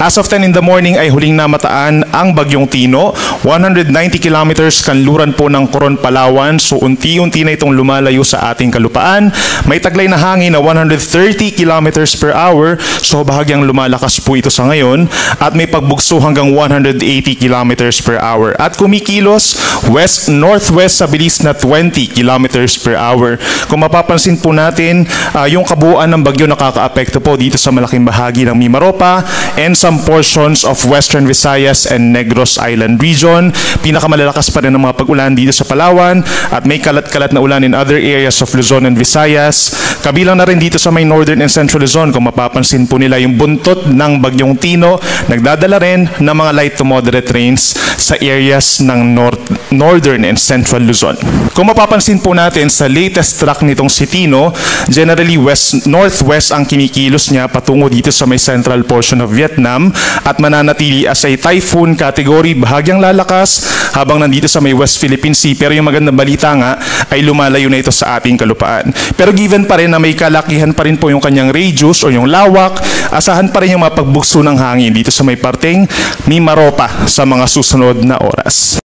As of 10 in the morning ay huling namataan ang Bagyong Tino. 190 kilometers kanluran po ng Coron, Palawan. So unti-unti na itong lumalayo sa ating kalupaan. May taglay na hangin na 130 kilometers per hour. So bahagyang lumalakas po ito sa ngayon. At may pagbugso hanggang 180 kilometers per hour. At kumikilos west-northwest sa bilis na 20 kilometers per hour. Kung mapapansin po natin, yung kabuuan ng bagyo nakaka-apekto po dito sa malaking bahagi ng Mimaropa and some portions of Western Visayas and Negros Island region. Pinakamalalakas pa rin ang mga pag-ulan dito sa Palawan at may kalat-kalat na ulan in other areas of Luzon and Visayas. Kabilang na rin dito sa may Northern and Central Luzon. Kung mapapansin po nila yung buntot ng Bagyong Tino, nagdadala rin ng mga light to moderate rains sa areas ng Northern and Central Luzon. Kung mapapansin po natin sa latest track nitong si Tino, generally west-northwest ang kinikilos niya patungo dito sa may central portion of Vietnam at mananatili as a typhoon category, bahagyang lalakas habang nandito sa may West Philippine Sea. Pero yung magandang balita nga ay lumalayo na ito sa ating kalupaan. Pero given pa rin na may kalakihan pa rin po yung kanyang radius o yung lawak, asahan pa rin yung mapagbugso ng hangin dito sa may parteng Mimaropa sa mga susunod na oras.